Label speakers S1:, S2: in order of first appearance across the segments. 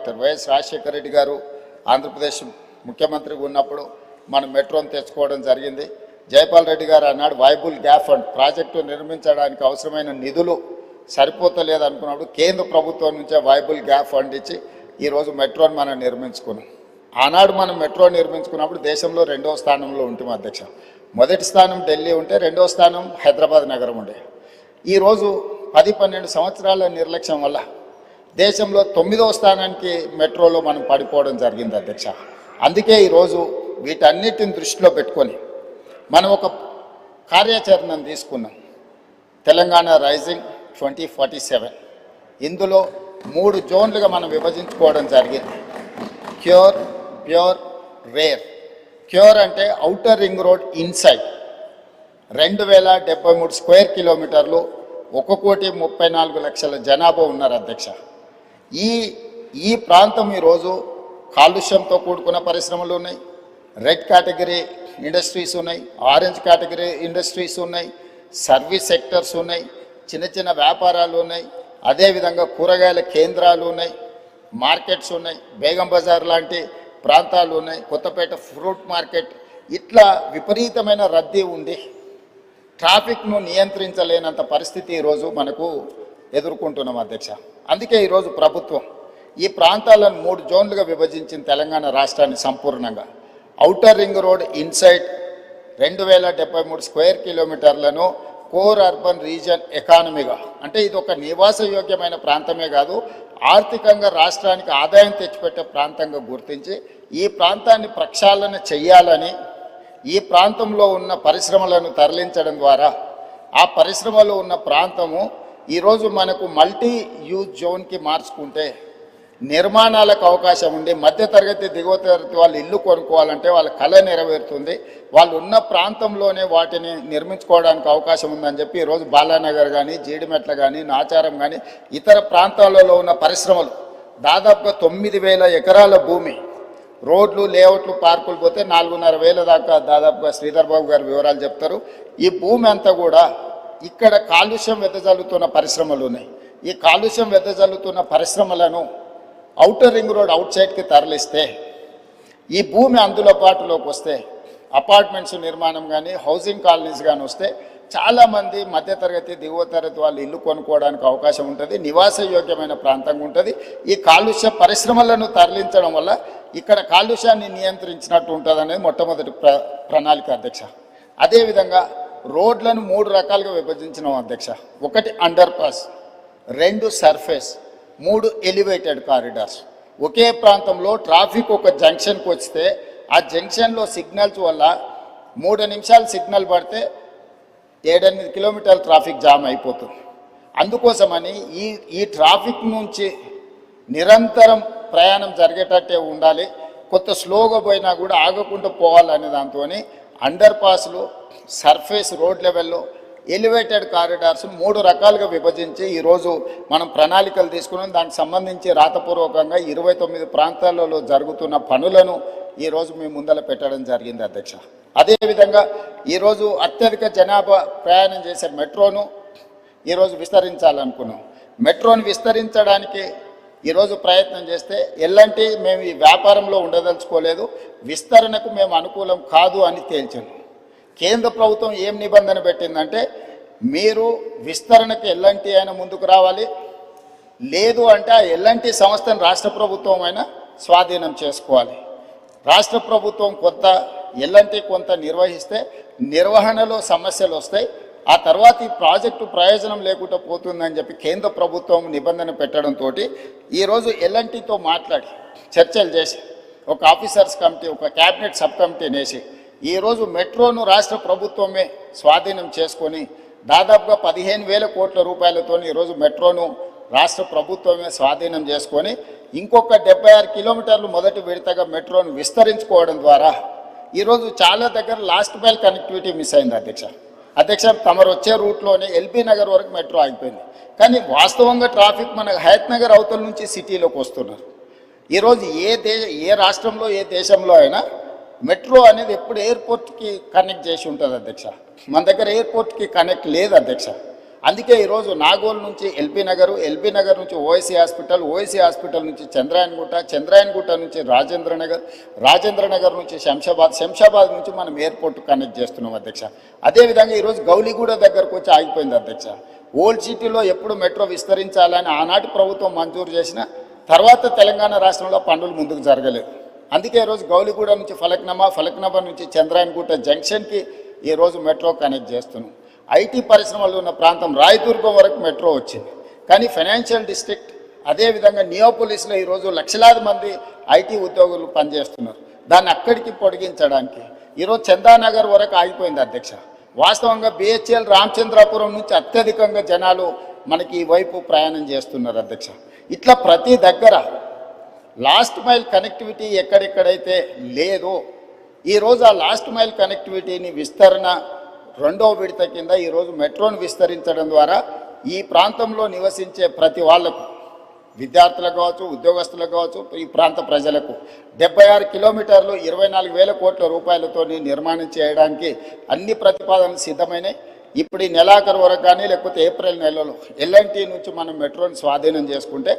S1: Doctor YS Rajasekhara Reddy గారు ఆంధ్రప్రదేశ్ ముఖ్యమంత్రిగా ఉన్నప్పుడు మనం మెట్రోను తెచ్చుకోవడం జరిగింది. జైపాల్ రెడ్డి గారు అన్నాడు వైబుల్ గ్యాప్ ఫండ్ ప్రాజెక్టు నిర్మించడానికి అవసరమైన నిధులు సరిపోతలేదు అనుకున్నప్పుడు కేంద్ర ప్రభుత్వం నుంచే వైబుల్ గ్యాప్ ఫండ్ ఇచ్చి ఈరోజు మెట్రోని మనం నిర్మించుకున్నాం. ఆనాడు మనం మెట్రో నిర్మించుకున్నప్పుడు దేశంలో 2వ స్థానంలో ఉంటాం అధ్యక్ష. మొదటి స్థానం ఢిల్లీ ఉంటే 2వ స్థానం హైదరాబాద్ నగరం ఉండే. ఈరోజు 10-12 సంవత్సరాల నిర్లక్ష్యం వల్ల దేశంలో 9వ స్థానానికి మెట్రోలో మనం పడిపోవడం జరిగింది అధ్యక్ష. అందుకే ఈరోజు వీటన్నిటిని దృష్టిలో పెట్టుకొని మనం ఒక కార్యాచరణను తీసుకున్నాం, తెలంగాణ రైజింగ్ 2047. ఇందులో 3 జోన్లుగా మనం విభజించుకోవడం జరిగింది. Cure, pure, rare. క్యూర్ అంటే outer ring road inside 2073 square కిలోమీటర్లు, 1,34,00,000 జనాభా ఉన్నారు అధ్యక్ష. ఈ ప్రాంతం ఈరోజు కాలుష్యంతో కూడుకున్న పరిశ్రమలు ఉన్నాయి, రెడ్ కేటగిరీ ఇండస్ట్రీస్ ఉన్నాయి, ఆరెంజ్ కేటగిరీ ఇండస్ట్రీస్ ఉన్నాయి, సర్వీస్ సెక్టర్స్ ఉన్నాయి, చిన్న చిన్న వ్యాపారాలు ఉన్నాయి, అదేవిధంగా కూరగాయల కేంద్రాలు ఉన్నాయి, మార్కెట్స్ ఉన్నాయి, బేగం బజార్ లాంటి ప్రాంతాలు ఉన్నాయి, కొత్తపేట ఫ్రూట్ మార్కెట్. ఇట్లా విపరీతమైన రద్దీ ఉండి ట్రాఫిక్ను నియంత్రించలేనంత పరిస్థితి ఈరోజు మనకు ఎదుర్కొంటున్నాం అధ్యక్ష. అందుకే ఈరోజు ప్రభుత్వం ఈ ప్రాంతాలను 3 జోన్లుగా విభజించిన తెలంగాణ రాష్ట్రాన్ని సంపూర్ణంగా outer ring road inside 2073 square కిలోమీటర్లను కోర్ అర్బన్ రీజన్ ఎకానమీగా, అంటే ఇది ఒక నివాసయోగ్యమైన ప్రాంతమే కాదు, ఆర్థికంగా రాష్ట్రానికి ఆదాయం తెచ్చిపెట్టే ప్రాంతంగా గుర్తించి ఈ ప్రాంతాన్ని ప్రక్షాళన చెయ్యాలని, ఈ ప్రాంతంలో ఉన్న పరిశ్రమలను తరలించడం ద్వారా ఆ పరిశ్రమలో ఉన్న ప్రాంతము ఈరోజు మనకు మల్టీ యూజ్ జోన్కి మార్చుకుంటే నిర్మాణాలకు అవకాశం ఉండి మధ్యతరగతి దిగువ తరగతి వాళ్ళు ఇల్లు కొనుక్కోవాలంటే వాళ్ళ కళ నెరవేరుతుంది, వాళ్ళు ఉన్న ప్రాంతంలోనే వాటిని నిర్మించుకోవడానికి అవకాశం ఉందని చెప్పి ఈరోజు బాలానగర్ కానీ, జీడిమెట్ల కానీ, నాచారం కానీ ఇతర ప్రాంతాలలో ఉన్న పరిశ్రమలు దాదాపుగా 9,000 ఎకరాల భూమి, రోడ్లు, లేఅవుట్లు, పార్కులు పోతే 4,500 దాకా దాదాపుగా శ్రీధర్ బాబు గారు వివరాలు చెప్తారు. ఈ భూమి అంతా కూడా ఇక్కడ కాలుష్యం వెదజల్లుతున్న పరిశ్రమలు ఉన్నాయి. ఈ కాలుష్యం వెదజల్లుతున్న పరిశ్రమలను ఔటర్ రింగ్ రోడ్ అవుట్ సైడ్కి తరలిస్తే ఈ భూమి అందుబాటులోకి వస్తే అపార్ట్మెంట్స్ నిర్మాణం కానీ, హౌసింగ్ కాలనీస్ కానీ వస్తే చాలామంది మధ్యతరగతి దిగువ తరగతి వాళ్ళు ఇల్లు కొనుక్కోవడానికి అవకాశం ఉంటుంది, నివాసయోగ్యమైన ప్రాంతంగా ఉంటుంది. ఈ కాలుష్య పరిశ్రమలను తరలించడం వల్ల ఇక్కడ కాలుష్యాన్ని నియంత్రించినట్టు ఉంటుంది అనేది మొట్టమొదటి ప్రణాళిక అధ్యక్ష. అదేవిధంగా రోడ్లను 3 రకాలుగా విభజించినాం అధ్యక్ష. 1 underpass, 2 surface, 3 elevated corridors. ఒకే ప్రాంతంలో ట్రాఫిక్ ఒక జంక్షన్కి వస్తే ఆ జంక్షన్లో సిగ్నల్స్ వల్ల 3 నిమిషాలు సిగ్నల్ పడితే 7-8 కిలోమీటర్ల ట్రాఫిక్ జామ్ అయిపోతుంది. అందుకోసమని ఈ ట్రాఫిక్ నుంచి నిరంతరం ప్రయాణం జరిగేటట్టే ఉండాలి, కొత్త స్లోగా పోయినా కూడా ఆగకుండా పోవాలనే దాంతో అండర్ పాస్లు, సర్ఫేస్ రోడ్ లెవెల్లో, ఎలివేటెడ్ కారిడార్స్ 3 రకాలుగా విభజించి ఈరోజు మనం ప్రణాళికలు తీసుకున్నాం. దానికి సంబంధించి రాతపూర్వకంగా 29 ప్రాంతాలలో జరుగుతున్న పనులను ఈరోజు మేము ముందల పెట్టడం జరిగింది అధ్యక్ష. అదేవిధంగా ఈరోజు అత్యధిక జనాభా ప్రయాణం చేసే మెట్రోను ఈరోజు విస్తరించాలనుకున్నాం. మెట్రోను విస్తరించడానికి ఈరోజు ప్రయత్నం చేస్తే ఎల్లంటి మేము ఈ వ్యాపారంలో ఉండదలుచుకోలేదు, విస్తరణకు మేము అనుకూలం కాదు అని తేల్చాను. కేంద్ర ప్రభుత్వం ఏం నిబంధన పెట్టిందంటే మీరు విస్తరణకు ఎల్లంటి అయినా ముందుకు రావాలి, లేదు అంటే ఆ ఎల్లంటి సంస్థను రాష్ట్ర ప్రభుత్వం అయినా స్వాధీనం చేసుకోవాలి. రాష్ట్ర ప్రభుత్వం కొంత, ఎల్లంటి కొంత నిర్వహిస్తే నిర్వహణలో సమస్యలు వస్తాయి, ఆ తర్వాత ఈ ప్రాజెక్టు ప్రయోజనం లేకుండా పోతుందని చెప్పి కేంద్ర ప్రభుత్వం నిబంధన పెట్టడంతో ఈరోజు ఎల్ఎన్టీతో మాట్లాడి చర్చలు చేసి ఒక ఆఫీసర్స్ కమిటీ, ఒక క్యాబినెట్ సబ్ కమిటీని వేసి ఈరోజు మెట్రోను రాష్ట్ర ప్రభుత్వమే స్వాధీనం చేసుకొని దాదాపుగా 15,000 కోట్ల రూపాయలతో ఈరోజు మెట్రోను రాష్ట్ర ప్రభుత్వమే స్వాధీనం చేసుకొని ఇంకొక 76 కిలోమీటర్లు మొదటి విడతగా మెట్రోను విస్తరించుకోవడం ద్వారా ఈరోజు చాలా దగ్గర లాస్ట్ మైల్ కనెక్టివిటీ మిస్ అయింది అధ్యక్ష. తమరు వచ్చే రూట్లోనే ఎల్బీ నగర్ వరకు మెట్రో ఆగిపోయింది, కానీ వాస్తవంగా ట్రాఫిక్ మన హయత్ నగర్ అవతల నుంచి సిటీలోకి వస్తున్నారు. ఈరోజు ఏ రాష్ట్రంలో, ఏ దేశంలో అయినా మెట్రో అనేది ఎప్పుడు ఎయిర్పోర్ట్కి కనెక్ట్ చేసి ఉంటుంది అధ్యక్ష. మన దగ్గర ఎయిర్పోర్ట్కి కనెక్ట్ లేదు అధ్యక్ష. అందుకే ఈరోజు నాగోల్ నుంచి ఎల్బీ నగర్ నుంచి ఓఎస్సీ హాస్పిటల్ నుంచి చంద్రాయన్గుట్ట నుంచి రాజేంద్ర నగర్ నుంచి శంషాబాద్ నుంచి మనం ఎయిర్పోర్ట్ కనెక్ట్ చేస్తున్నాం అధ్యక్ష. అదేవిధంగా ఈరోజు గౌలిగూడ దగ్గరకు వచ్చి ఆగిపోయింది అధ్యక్ష. ఓల్డ్ సిటీలో ఎప్పుడు మెట్రో విస్తరించాలని ఆనాటి ప్రభుత్వం మంజూరు చేసిన తర్వాత తెలంగాణ రాష్ట్రంలో పనులు ముందుకు జరగలేదు. అందుకే ఈరోజు గౌలిగూడ నుంచి ఫలక్నమా నుంచి చంద్రాయన్గుట్ట జంక్షన్కి ఈరోజు మెట్రో కనెక్ట్ చేస్తున్నాం. ఐటీ పరిశ్రమలు ఉన్న ప్రాంతం రాయదుర్గం వరకు మెట్రో వచ్చింది. కానీ ఫైనాన్షియల్ డిస్ట్రిక్ట్ అదేవిధంగా నియోపోలిస్లో ఈరోజు లక్షలాది మంది ఐటీ ఉద్యోగులు పనిచేస్తున్నారు. దాన్ని అక్కడికి పొడిగించడానికి ఈరోజు చందానగర్ వరకు ఆగిపోయింది అధ్యక్ష. వాస్తవంగా బిహెచ్ఎల్ రామచంద్రాపురం నుంచి అత్యధికంగా జనాలు మనకి ఈ వైపు ప్రయాణం చేస్తున్నారు అధ్యక్ష. ఇట్లా ప్రతి దగ్గర లాస్ట్ మైల్ కనెక్టివిటీ ఎక్కడెక్కడైతే లేదో ఈరోజు ఆ లాస్ట్ మైల్ కనెక్టివిటీని విస్తరణ రెండో విడత కింద ఈరోజు మెట్రోను విస్తరించడం ద్వారా ఈ ప్రాంతంలో నివసించే ప్రతి వాళ్లకు, విద్యార్థులకు కావచ్చు, ఉద్యోగస్తులకు కావచ్చు, ఈ ప్రాంత ప్రజలకు 76 కిలోమీటర్లు 24,000 కోట్ల రూపాయలతో నిర్మాణం చేయడానికి అన్ని ప్రతిపాదనలు సిద్ధమైనాయి. ఇప్పుడు ఈ నెలాఖరు వరకు కానీ లేకపోతే ఏప్రిల్ నెలలో ఎల్ఎన్టీ నుంచి మనం మెట్రోని స్వాధీనం చేసుకుంటే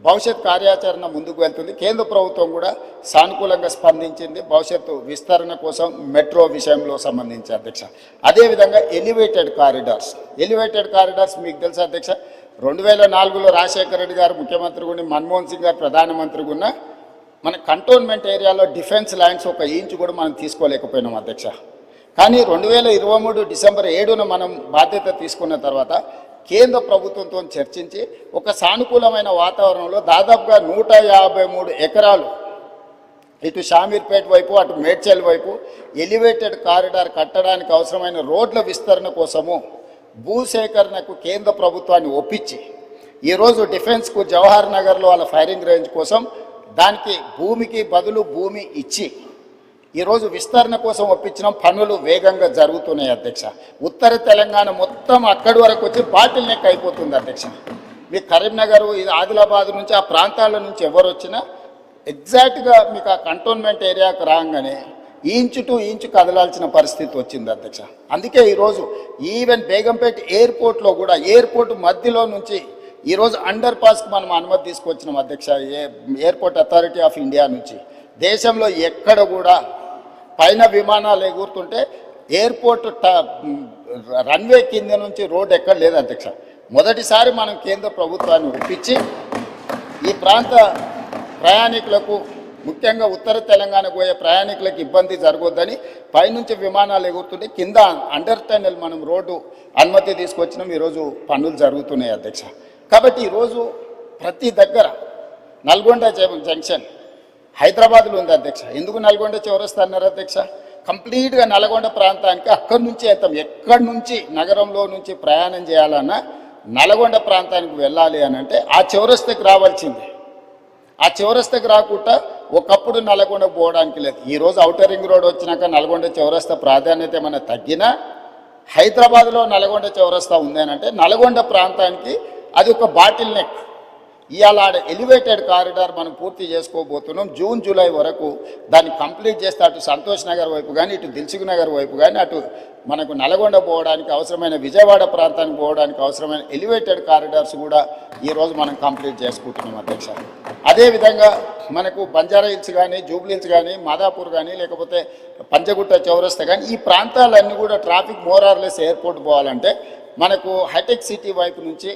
S1: భవిష్యత్ కార్యాచరణ ముందుకు వెళ్తుంది. కేంద్ర ప్రభుత్వం కూడా సానుకూలంగా స్పందించింది భవిష్యత్తు విస్తరణ కోసం మెట్రో విషయంలో సంబంధించి అధ్యక్ష. అదేవిధంగా ఎలివేటెడ్ కారిడార్స్ మీకు తెలుసు అధ్యక్ష. 2004లో రాజశేఖర రెడ్డి గారు ముఖ్యమంత్రిగా ఉండి మన్మోహన్ సింగ్ గారు ప్రధానమంత్రిగా ఉన్న మన కంటోన్మెంట్ ఏరియాలో డిఫెన్స్ ల్యాండ్స్ 1 ఇంచు కూడా మనం తీసుకోలేకపోయినాం అధ్యక్ష. కానీ 2023 డిసెంబర్ 7న మనం బాధ్యత తీసుకున్న తర్వాత కేంద్ర ప్రభుత్వంతో చర్చించి ఒక సానుకూలమైన వాతావరణంలో దాదాపుగా 153 ఎకరాలు ఇటు షామీర్పేట వైపు అటు మేడ్చల్ వైపు ఎలివేటెడ్ కారిడార్ కట్టడానికి అవసరమైన రోడ్ల విస్తరణ కోసము భూసేకరణకు కేంద్ర ప్రభుత్వాన్ని ఒప్పించి ఈరోజు డిఫెన్స్కు జవహర్ నగర్లో వాళ్ళ ఫైరింగ్ రేంజ్ కోసం దానికి భూమికి బదులు భూమి ఇచ్చి ఈరోజు విస్తరణ కోసం ఒప్పించిన పనులు వేగంగా జరుగుతున్నాయి అధ్యక్ష. ఉత్తర తెలంగాణ మొత్తం అక్కడి వరకు వచ్చి బాటిల్ నెక్ అయిపోతుంది అధ్యక్ష. మీకు కరీంనగర్, ఆదిలాబాద్ నుంచి ఆ ప్రాంతాల నుంచి ఎవరు వచ్చినా ఎగ్జాక్ట్గా మీకు ఆ కంటోన్మెంట్ ఏరియాకు రాగానే ఇంచు టు ఇంచు కదలాల్సిన పరిస్థితి వచ్చింది అధ్యక్ష. అందుకే ఈరోజు ఈవెన్ బేగంపేట ఎయిర్పోర్ట్లో కూడా ఎయిర్పోర్ట్ మధ్యలో నుంచి ఈరోజు అండర్ పాస్కి మనం అనుమతి తీసుకొచ్చినాం అధ్యక్ష. ఎయిర్పోర్ట్ అథారిటీ ఆఫ్ ఇండియా నుంచి దేశంలో ఎక్కడ కూడా పైన విమానాలు ఎగురుతుంటే ఎయిర్పోర్ట్ రన్వే కింద నుంచి రోడ్ ఎక్కడ లేదు అధ్యక్ష. మొదటిసారి మనం కేంద్ర ప్రభుత్వాన్ని ఒప్పించి ఈ ప్రాంత ప్రయాణికులకు, ముఖ్యంగా ఉత్తర తెలంగాణకు పోయే ప్రయాణికులకు ఇబ్బంది జరగొద్దని పైనుంచి విమానాలు ఎగురుతుంటే కింద అండర్ టన్నెల్ మనం రోడ్డు అనుమతి తీసుకొచ్చినాం. ఈరోజు పనులు జరుగుతున్నాయి అధ్యక్ష. కాబట్టి ఈరోజు ప్రతి దగ్గర నల్గొండ జంక్షన్ హైదరాబాద్లో ఉంది అధ్యక్ష. ఎందుకు నల్గొండ చౌరస్తా అన్నారు అధ్యక్ష? కంప్లీట్గా నల్గొండ ప్రాంతానికి అక్కడి నుంచి వెళ్తాం. ఎక్కడి నుంచి నగరంలో నుంచి ప్రయాణం చేయాలన్నా నల్గొండ ప్రాంతానికి వెళ్ళాలి అని అంటే ఆ చౌరస్తాకి రావాల్సిందే. ఆ చౌరస్తాకి రాకుండా ఒకప్పుడు నల్గొండ పోవడానికి లేదు. ఈరోజు ఔటర్ రింగ్ రోడ్ వచ్చినాక నల్గొండ చౌరస్తా ప్రాధాన్యత ఏమైనా తగ్గినా హైదరాబాద్లో నల్గొండ చౌరస్తా ఉంది అని అంటే నల్గొండ ప్రాంతానికి అది ఒక బాటిల్ నెక్. ఇవాళ ఎలివేటెడ్ కారిడార్ మనం పూర్తి చేసుకోబోతున్నాం. జూన్ జూలై వరకు దాన్ని కంప్లీట్ చేస్తే అటు సంతోష్ నగర్ వైపు కానీ ఇటు దిల్సుఖ్ నగర్ వైపు కానీ అటు మనకు నల్గొండ పోవడానికి అవసరమైన విజయవాడ ప్రాంతానికి పోవడానికి అవసరమైన ఎలివేటెడ్ కారిడార్స్ కూడా ఈరోజు మనం కంప్లీట్ చేసుకుంటున్నాం అధ్యక్ష. అదేవిధంగా మనకు బంజారా హిల్స్ కానీ, జూబ్లీ హిల్స్ కానీ, మాదాపూర్ కానీ, లేకపోతే పంజగుట్ట చౌరస్తా కానీ ఈ ప్రాంతాలన్నీ కూడా ట్రాఫిక్ మోరార్లెస్ ఎయిర్పోర్ట్ పోవాలంటే మనకు హైటెక్ సిటీ వైపు నుంచి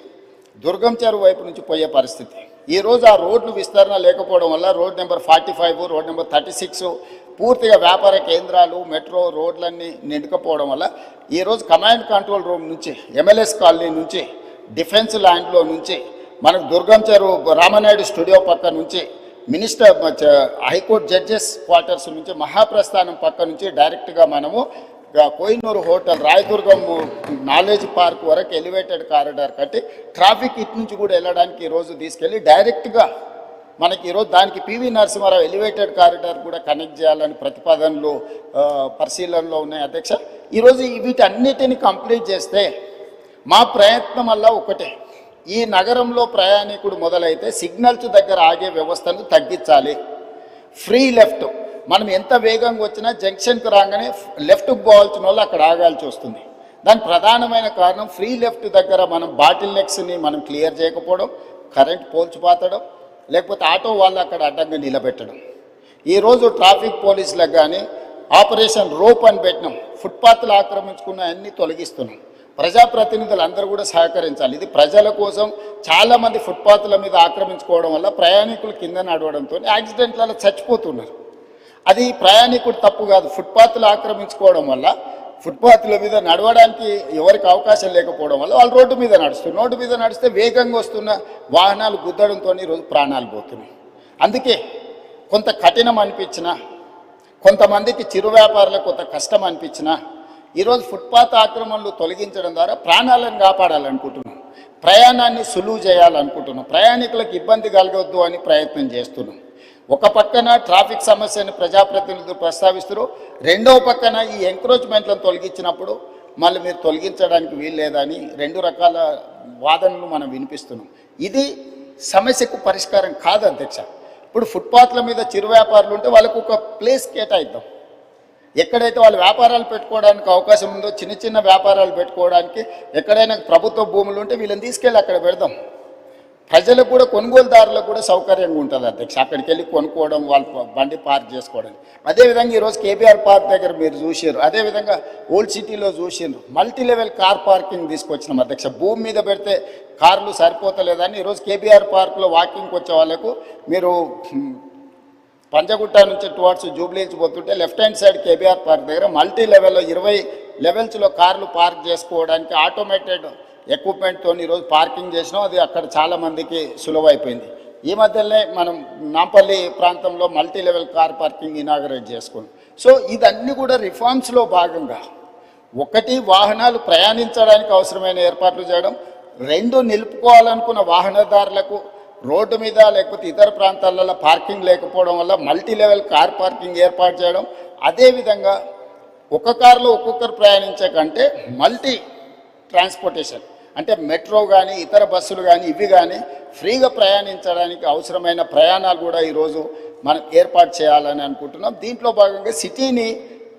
S1: దుర్గం చెరువు వైపు నుంచి పోయే పరిస్థితి. ఈరోజు ఆ రోడ్లు విస్తరణ లేకపోవడం వల్ల రోడ్ నెంబర్ 45, రోడ్ నెంబర్ 36 పూర్తిగా వ్యాపార కేంద్రాలు, మెట్రో రోడ్లన్నీ నిండుకపోవడం వల్ల ఈరోజు కమాండ్ కంట్రోల్ రూమ్ నుంచి, MLS కాలనీ నుంచి, డిఫెన్స్ ల్యాండ్లో నుంచి, మనకు దుర్గం చెరువు రామనాయుడు స్టూడియో పక్క నుంచి, హైకోర్టు జడ్జెస్ క్వార్టర్స్ నుంచి, మహాప్రస్థానం పక్క నుంచి డైరెక్ట్గా మనము Kohinoor hotel, Rayadurgam knowledge park వరకు ఎలివేటెడ్ కారిడార్ కట్టి ట్రాఫిక్ ఇటు నుంచి కూడా వెళ్ళడానికి ఈరోజు తీసుకెళ్ళి డైరెక్ట్గా మనకి ఈరోజు దానికి పివి నరసింహారావు ఎలివేటెడ్ కారిడార్ కూడా కనెక్ట్ చేయాలని ప్రతిపాదనలు పరిశీలనలో ఉన్నాయి అధ్యక్ష. ఈరోజు వీటన్నిటిని కంప్లీట్ చేస్తే మా ప్రయత్నం వల్ల ఒకటే, ఈ నగరంలో ప్రయాణికుడు మొదలైతే సిగ్నల్స్ దగ్గర ఆగే వ్యవస్థను తగ్గించాలి. ఫ్రీ లెఫ్ట్ మనం ఎంత వేగంగా వచ్చినా జంక్షన్కి రాగానే లెఫ్ట్కి పోవాల్సిన వాళ్ళు అక్కడ ఆగాల్సి వస్తుంది. దాని ప్రధానమైన కారణం ఫ్రీ లెఫ్ట్ దగ్గర మనం బాటిల్ నెక్స్ని మనం క్లియర్ చేయకపోవడం, కరెంట్ పోల్చి పాతడం, లేకపోతే ఆటో వాళ్ళు అక్కడ అడ్డంగా నిలబెట్టడం. ఈరోజు ట్రాఫిక్ పోలీసులకు కానీ ఆపరేషన్ రోప్ అని పెట్టినాం, ఫుట్పాత్లు ఆక్రమించుకున్న అన్నీ తొలగిస్తున్నాం. ప్రజాప్రతినిధులు అందరూ కూడా సహకరించాలి. ఇది ప్రజల కోసం. చాలామంది ఫుట్పాత్ల మీద ఆక్రమించుకోవడం వల్ల ప్రయాణికులు కింద నడవడంతో యాక్సిడెంట్లలో చచ్చిపోతున్నారు. అది ప్రయాణికుడు తప్పు కాదు. ఫుట్పాత్లు ఆక్రమించుకోవడం వల్ల ఫుట్పాత్ల మీద నడవడానికి ఎవరికి అవకాశం లేకపోవడం వల్ల వాళ్ళు రోడ్డు మీద నడుస్తున్నారు. రోడ్డు మీద నడిస్తే వేగంగా వస్తున్న వాహనాలు గుద్దడంతో ఈరోజు ప్రాణాలు పోతున్నాయి. అందుకే కొంత కఠినం అనిపించినా, కొంతమందికి చిరు వ్యాపారులకు కొంత కష్టం అనిపించినా, ఈరోజు ఫుట్పాత్ ఆక్రమణలు తొలగించడం ద్వారా ప్రాణాలను కాపాడాలనుకుంటున్నాం, ప్రయాణాన్ని సులువు చేయాలనుకుంటున్నాం, ప్రయాణికులకు ఇబ్బంది కలగొద్దు అని ప్రయత్నం చేస్తున్నాం. ఒక పక్కన ట్రాఫిక్ సమస్యను ప్రజాప్రతినిధులు ప్రస్తావిస్తారు, రెండవ పక్కన ఈ ఎంక్రోచ్మెంట్లను తొలగించినప్పుడు మళ్ళీ మీరు తొలగించడానికి వీలు లేదని రెండు రకాల వాదనలు మనం వినిపిస్తున్నాం. ఇది సమస్యకు పరిష్కారం కాదు అధ్యక్ష. ఇప్పుడు ఫుట్పాత్ల మీద చిరు వ్యాపారులు ఉంటే వాళ్ళకు ఒక ప్లేస్ కేటాయిద్దాం. ఎక్కడైతే వాళ్ళు వ్యాపారాలు పెట్టుకోవడానికి అవకాశం ఉందో, చిన్న చిన్న వ్యాపారాలు పెట్టుకోవడానికి ఎక్కడైనా ప్రభుత్వ భూములు ఉంటే వీళ్ళని తీసుకెళ్ళి అక్కడ పెడదాం. ప్రజలకు కూడా, కొనుగోలుదారులకు కూడా సౌకర్యంగా ఉంటుంది అధ్యక్ష. అక్కడికి వెళ్ళి కొనుక్కోవడం, వాళ్ళ బండి పార్క్ చేసుకోవడం. అదేవిధంగా ఈరోజు కేబీఆర్ పార్క్ దగ్గర మీరు చూసారు, అదేవిధంగా ఓల్డ్ సిటీలో చూసారు, మల్టీ లెవెల్ కార్ పార్కింగ్ తీసుకొచ్చినాం అధ్యక్ష. భూమి మీద పెడితే కార్లు సరిపోతలేదని ఈరోజు కేబీఆర్ పార్క్లో వాకింగ్కి వచ్చే వాళ్ళకు మీరు పంజగుట్ట నుంచి టువర్డ్స్ జూబ్లీహిల్స్ పోతుంటే left hand side KBR park దగ్గర మల్టీ లెవెల్లో 20 లెవెల్స్లో కార్లు పార్క్ చేసుకోవడానికి ఆటోమేటెడ్ ఎక్విప్మెంట్తో ఈరోజు పార్కింగ్ చేసినాం. అది అక్కడ చాలామందికి సులువైపోయింది. ఈ మధ్యలోనే మనం నాంపల్లి ప్రాంతంలో multi level car parking inaugurate చేసుకున్నాం. సో ఇదన్నీ కూడా రిఫార్మ్స్లో భాగంగా, ఒకటి వాహనాలు ప్రయాణించడానికి అవసరమైన ఏర్పాట్లు చేయడం, రెండు నిలుపుకోవాలనుకున్న వాహనదారులకు రోడ్డు మీద లేకపోతే ఇతర ప్రాంతాలలో పార్కింగ్ లేకపోవడం వల్ల మల్టీ లెవెల్ కార్ పార్కింగ్ ఏర్పాటు చేయడం. అదేవిధంగా ఒక కారులో ఒక్కొక్కరు ప్రయాణించే కంటే మల్టీ ట్రాన్స్పోర్టేషన్ అంటే మెట్రో కానీ ఇతర బస్సులు కానీ ఇవి కానీ ఫ్రీగా ప్రయాణించడానికి అవసరమైన ప్రయాణాలు కూడా ఈరోజు మనం ఏర్పాటు చేయాలని అనుకుంటున్నాం. దీంట్లో భాగంగా సిటీని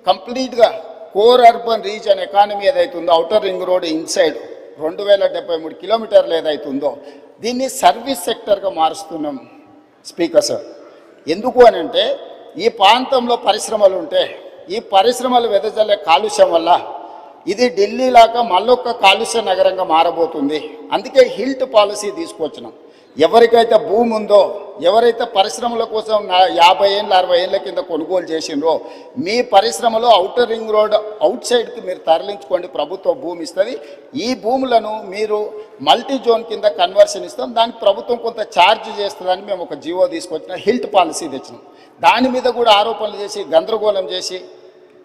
S1: కంప్లీట్గా కోర్ అర్బన్ రీజన్ ఎకానమీ ఏదైతుందో, ఔటర్ రింగ్ రోడ్ ఇన్సైడ్ 2073 కిలోమీటర్లు ఏదైతుందో దీన్ని సర్వీస్ సెక్టర్గా మారుస్తున్నాం స్పీకర్ సార్. ఎందుకు అని అంటే ఈ ప్రాంతంలో పరిశ్రమలు ఉంటే ఈ పరిశ్రమలు వెదజల్లే కాలుష్యం వల్ల ఇది ఢిల్లీ లాగా మళ్ళొక్క కాలుష్య నగరంగా మారబోతుంది. అందుకే హిల్ట్ పాలసీ తీసుకొచ్చినాం. ఎవరికైతే భూమి ఉందో, ఎవరైతే పరిశ్రమల కోసం 50 ఏళ్ళు 60 ఏళ్ళ కింద కొనుగోలు చేసిండ్రో, మీ పరిశ్రమలో ఔటర్ రింగ్ రోడ్ అవుట్ సైడ్కి మీరు తరలించుకోండి, ప్రభుత్వం భూమి ఇస్తుంది. ఈ భూములను మీరు మల్టీ జోన్ కింద కన్వర్షన్ ఇస్తాం, దానికి ప్రభుత్వం కొంత ఛార్జ్ చేస్తుందని మేము ఒక జీవో తీసుకొచ్చిన హిల్ట్ పాలసీ తెచ్చినాం. దాని మీద కూడా ఆరోపణలు చేసి గందరగోళం చేసి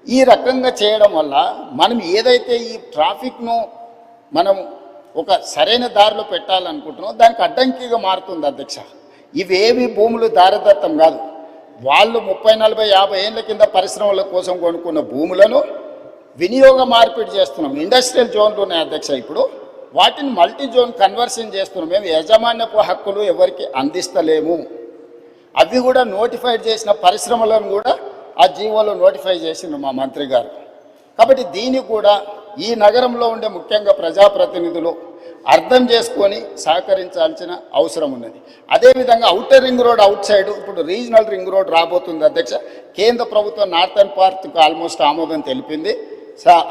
S1: ఈ రకంగా చేయడం వల్ల మనం ఏదైతే ఈ ట్రాఫిక్ను మనం ఒక సరైన దారిలో పెట్టాలనుకుంటున్నాం దానికి అడ్డంకిగా మారుతుంది అధ్యక్ష. ఇవేవి భూములు దారదత్తం కాదు. వాళ్ళు 30, 40, 50 ఏళ్ళ కింద పరిశ్రమల కోసం కొనుక్కున్న భూములను వినియోగ మార్పిడి చేస్తున్నాం. ఇండస్ట్రియల్ జోన్లు ఉన్నాయి అధ్యక్ష. ఇప్పుడు వాటిని మల్టీ జోన్ కన్వర్షన్ చేస్తున్నాం. మేము యాజమాన్యపు హక్కులు ఎవరికి అందిస్తలేము. అవి కూడా నోటిఫైడ్ చేసిన పరిశ్రమలను కూడా ఆ జీవోలో నోటిఫై చేసిండు మా మంత్రి గారు. కాబట్టి దీన్ని కూడా ఈ నగరంలో ఉండే ముఖ్యంగా ప్రజాప్రతినిధులు అర్థం చేసుకొని సహకరించాల్సిన అవసరం ఉన్నది. అదేవిధంగా outer ring road out side ఇప్పుడు రీజనల్ రింగ్ రోడ్ రాబోతుంది అధ్యక్ష. కేంద్ర ప్రభుత్వం నార్థన్ పార్ట్కి ఆల్మోస్ట్ ఆమోదం తెలిపింది.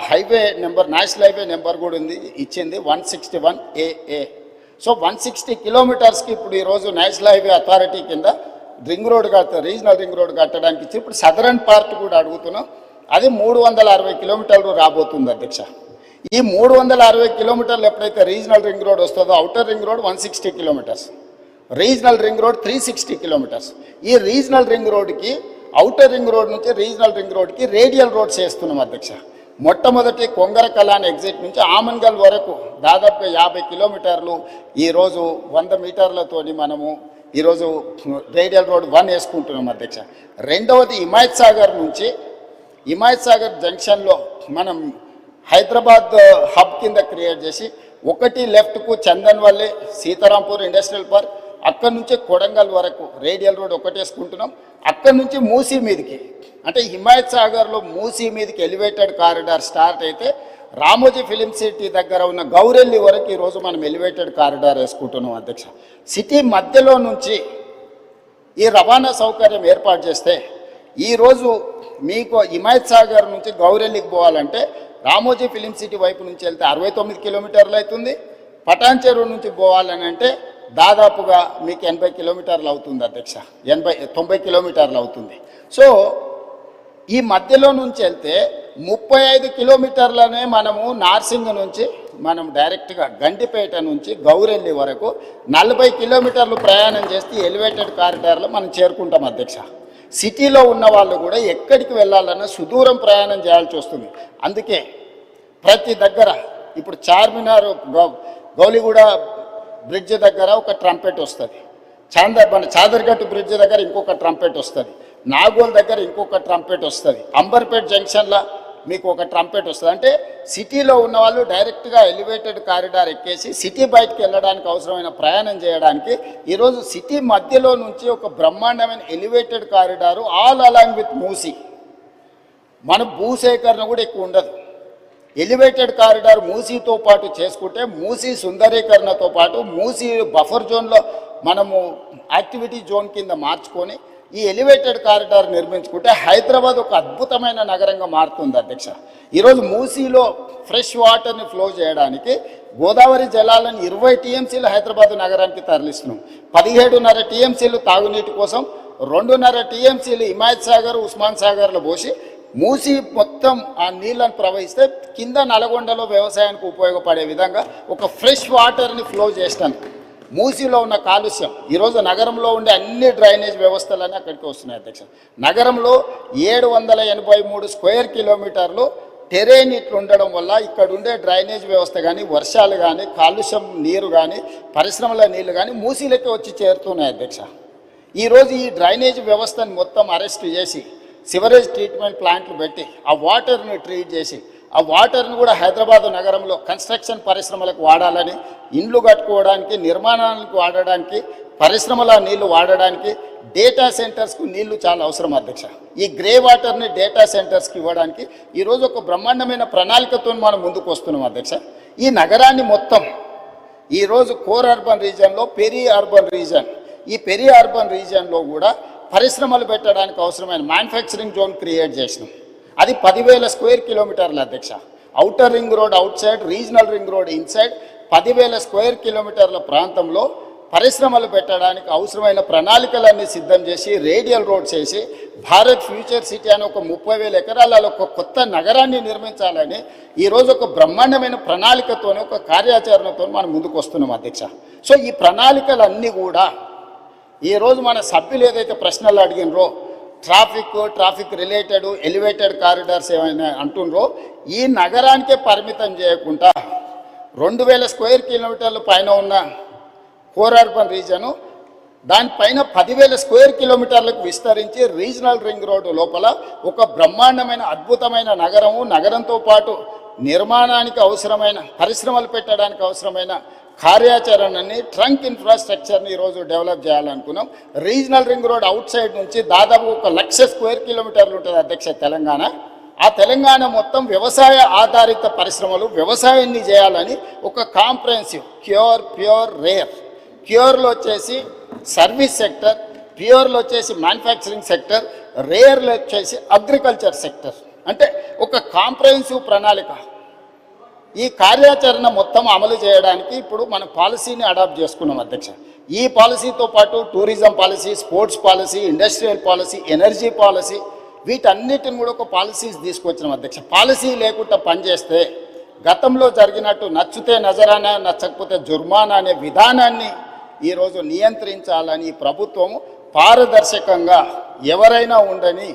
S1: Highway number, national highway number కూడా ఉంది, ఇచ్చింది 161 AA. సో 160 కిలోమీటర్స్కి ఇప్పుడు ఈరోజు నేషనల్ హైవే అథారిటీ కింద ring road regional ring road కట్టడానికి ఇచ్చి ఇప్పుడు సదరన్ పార్ట్ కూడా అడుగుతున్నాం. అది 360 కిలోమీటర్లు రాబోతుంది అధ్యక్ష. ఈ 360 కిలోమీటర్లు ఎప్పుడైతే రీజనల్ రింగ్ రోడ్ వస్తుందో, outer ring road 160 kilometres, regional ring road 360 kilometres. ఈ రీజనల్ రింగ్ రోడ్కి అవుటర్ రింగ్ రోడ్ నుంచి రీజనల్ రింగ్ రోడ్కి రేడియల్ రోడ్స్ వేస్తున్నాం అధ్యక్ష. మొట్టమొదటి కొంగర కలాన్ ఎగ్జిట్ నుంచి ఆమన్గల్ వరకు దాదాపుగా 50 కిలోమీటర్లు ఈరోజు 100 మీటర్లతోని మనము ఈరోజు రేడియల్ రోడ్ 1 వేసుకుంటున్నాం అధ్యక్ష. రెండవది హిమాయత్ సాగర్ నుంచి హిమాయత్ సాగర్ జంక్షన్లో మనం హైదరాబాద్ హబ్ కింద క్రియేట్ చేసి ఒకటి లెఫ్ట్కు చందన్వల్లి సీతారాంపూర్ ఇండస్ట్రియల్ పార్క్, అక్కడి నుంచి కొడంగల్ వరకు రేడియల్ రోడ్ ఒకటి వేసుకుంటున్నాం. అక్కడి నుంచి మూసీ మీదకి అంటే హిమాయత్ సాగర్లో మూసీ మీదకి ఎలివేటెడ్ కారిడార్ స్టార్ట్ అయితే రామోజీ ఫిలిం సిటీ దగ్గర ఉన్న గౌరెల్లి వరకు ఈరోజు మనం ఎలివేటెడ్ కారిడార్ వేసుకుంటున్నాం అధ్యక్ష. సిటీ మధ్యలో నుంచి ఈ రవాణా సౌకర్యం ఏర్పాటు చేస్తే ఈరోజు మీకు హిమాయత్ సాగర్ నుంచి గౌరెల్లికి పోవాలంటే రామోజీ ఫిలిం సిటీ వైపు నుంచి వెళ్తే 69 కిలోమీటర్లు అవుతుంది. పటాన్ చెరువు నుంచి పోవాలని అంటే దాదాపుగా మీకు 80 కిలోమీటర్లు అవుతుంది అధ్యక్ష, 90 కిలోమీటర్లు అవుతుంది. సో ఈ మధ్యలో నుంచి వెళ్తే 35 కిలోమీటర్లనే మనము నార్సింగ్ నుంచి మనం డైరెక్ట్గా గండిపేట నుంచి గౌరెల్లి వరకు 40 కిలోమీటర్లు ప్రయాణం చేస్తే ఎలివేటెడ్ కారిడార్లో మనం చేరుకుంటాం అధ్యక్ష. సిటీలో ఉన్న వాళ్ళు కూడా ఎక్కడికి వెళ్ళాలన్నా సుదూరం ప్రయాణం చేయాల్సి వస్తుంది. అందుకే ప్రతి దగ్గర ఇప్పుడు చార్మినార్ గౌలిగూడ బ్రిడ్జ్ దగ్గర ఒక ట్రంపెట్ వస్తుంది, మన చాదర్గట్టు బ్రిడ్జ్ దగ్గర ఇంకొక ట్రంపెట్ వస్తుంది, నాగోల్ దగ్గర ఇంకొక ట్రంపెట్ వస్తుంది, అంబర్పేట్ జంక్షన్లో మీకు ఒక ట్రంపెట్ వస్తుంది. అంటే సిటీలో ఉన్న వాళ్ళు డైరెక్ట్గా ఎలివేటెడ్ కారిడార్ ఎక్కేసి సిటీ బయటకు వెళ్ళడానికి అవసరమైన ప్రయాణం చేయడానికి ఈరోజు సిటీ మధ్యలో నుంచి ఒక బ్రహ్మాండమైన elevated corridor all along with Musi. మన భూసేకరణ కూడా ఎక్కువ ఉండదు. ఎలివేటెడ్ కారిడార్ మూసీతో పాటు చేసుకుంటే మూసీ సుందరీకరణతో పాటు మూసీ బఫర్ జోన్లో మనము యాక్టివిటీ జోన్ కింద మార్చుకొని ఈ ఎలివేటెడ్ కారిడార్ నిర్మించుకుంటే హైదరాబాద్ ఒక అద్భుతమైన నగరంగా మారుతుంది అధ్యక్ష. ఈరోజు మూసీలో ఫ్రెష్ వాటర్ని ఫ్లో చేయడానికి గోదావరి జలాలను 20 టీఎంసీలు హైదరాబాద్ నగరానికి తరలిస్తున్నాం. 17.5 టీఎంసీలు తాగునీటి కోసం, 2.5 టీఎంసీలు హిమాయత్ సాగర్, ఉస్మాన్ సాగర్లో పోసి మూసి మొత్తం ఆ నీళ్ళను ప్రవహిస్తే కింద నల్గొండలో వ్యవసాయానికి ఉపయోగపడే విధంగా ఒక ఫ్రెష్ వాటర్ని ఫ్లో చేస్తాను. మూసీలో ఉన్న కాలుష్యం ఈరోజు నగరంలో ఉండే అన్ని డ్రైనేజ్ వ్యవస్థలన్నీ అక్కడికి వస్తున్నాయి అధ్యక్ష. నగరంలో 783 స్క్వేర్ కిలోమీటర్లు టెరేన్ ఇట్లు ఉండడం వల్ల ఇక్కడ ఉండే డ్రైనేజ్ వ్యవస్థ కానీ, వర్షాలు కానీ, కాలుష్యం నీరు కానీ, పరిశ్రమల నీళ్లు కానీ మూసీలకి వచ్చి చేరుతున్నాయి అధ్యక్ష. ఈరోజు ఈ డ్రైనేజ్ వ్యవస్థను మొత్తం అరెస్ట్ చేసి సివరేజ్ ట్రీట్మెంట్ ప్లాంట్లు పెట్టి ఆ వాటర్ని ట్రీట్ చేసి ఆ వాటర్ని కూడా హైదరాబాదు నగరంలో కన్స్ట్రక్షన్ పరిశ్రమలకు వాడాలని, ఇండ్లు కట్టుకోవడానికి, నిర్మాణాలకు వాడడానికి, పరిశ్రమల నీళ్లు వాడడానికి, డేటా సెంటర్స్కు నీళ్లు చాలా అవసరం అధ్యక్ష. ఈ గ్రే వాటర్ని డేటా సెంటర్స్కి ఇవ్వడానికి ఈరోజు ఒక బ్రహ్మాండమైన ప్రణాళికతో మనం ముందుకు వస్తున్నాం అధ్యక్ష. ఈ నగరాన్ని మొత్తం ఈరోజు కోర్ అర్బన్ రీజియన్లో పెరి అర్బన్ రీజియన్, ఈ పెరి అర్బన్ రీజియన్లో కూడా పరిశ్రమలు పెట్టడానికి అవసరమైన మ్యానుఫ్యాక్చరింగ్ జోన్ క్రియేట్ చేసినాం. అది 10,000 స్క్వేర్ కిలోమీటర్ల అధ్యక్ష. Outer ring road out side, regional ring road inside 10,000 square కిలోమీటర్ల ప్రాంతంలో పరిశ్రమలు పెట్టడానికి అవసరమైన ప్రణాళికలన్నీ సిద్ధం చేసి రేడియల్ రోడ్స్ చేసి భారత్ ఫ్యూచర్ సిటీ అని ఒక 30,000 ఎకరాలలో ఒక కొత్త నగరాన్ని నిర్మించాలని ఈరోజు ఒక బ్రహ్మాండమైన ప్రణాళికతో, ఒక కార్యాచరణతో మనం ముందుకు వస్తున్నాం అధ్యక్ష. సో ఈ ప్రణాళికలన్నీ కూడా ఈరోజు మన సభ్యులు ఏదైతే ప్రశ్నలు అడిగినరో ట్రాఫిక్ రిలేటెడ్ ఎలివేటెడ్ కారిడార్స్ ఏమైనా అంటుండ్రో ఈ నగరానికే పరిమితం చేయకుండా 2,000 స్క్వేర్ కిలోమీటర్ల పైన ఉన్న కోర్ అర్బన్ రీజను దానిపైన 10,000 స్క్వేర్ కిలోమీటర్లకు విస్తరించి రీజనల్ రింగ్ రోడ్డు లోపల ఒక బ్రహ్మాండమైన అద్భుతమైన నగరము, నగరంతో పాటు నిర్మాణానికి అవసరమైన పరిశ్రమలు పెట్టడానికి అవసరమైన కార్యాచరణని, ట్రంక్ ఇన్ఫ్రాస్ట్రక్చర్ని ఈరోజు డెవలప్ చేయాలనుకున్నాం. Regional ring road outside నుంచి దాదాపు 1,00,000 స్క్వేర్ కిలోమీటర్లు ఉంటుంది అధ్యక్ష తెలంగాణ. ఆ తెలంగాణ మొత్తం వ్యవసాయ ఆధారిత పరిశ్రమలు, వ్యవసాయాన్ని చేయాలని ఒక కాంప్రహెన్సివ్ ప్యూర్ రేర్, ప్యూర్లో వచ్చేసి సర్వీస్ సెక్టర్, ప్యూర్లో వచ్చేసి మ్యానుఫ్యాక్చరింగ్ సెక్టర్, రేర్లో వచ్చేసి అగ్రికల్చర్ సెక్టర్, అంటే ఒక కాంప్రహెన్సివ్ ప్రణాళిక. ఈ కార్యాచరణ మొత్తం అమలు చేయడానికి ఇప్పుడు మన పాలసీని అడాప్ట్ చేసుకున్నాం అధ్యక్ష. ఈ పాలసీతో పాటు tourism policy, sports policy, industrial policy, energy policy, వీటన్నిటిని కూడా ఒక పాలసీస్ తీసుకొచ్చినాం అధ్యక్ష. పాలసీ లేకుండా పనిచేస్తే గతంలో జరిగినట్టు నచ్చితే నజరానా, నచ్చకపోతే జుర్మానా అనే విధానాన్ని ఈరోజు నియంత్రించాలని ప్రభుత్వము పారదర్శకంగా ఎవరైనా ఉండని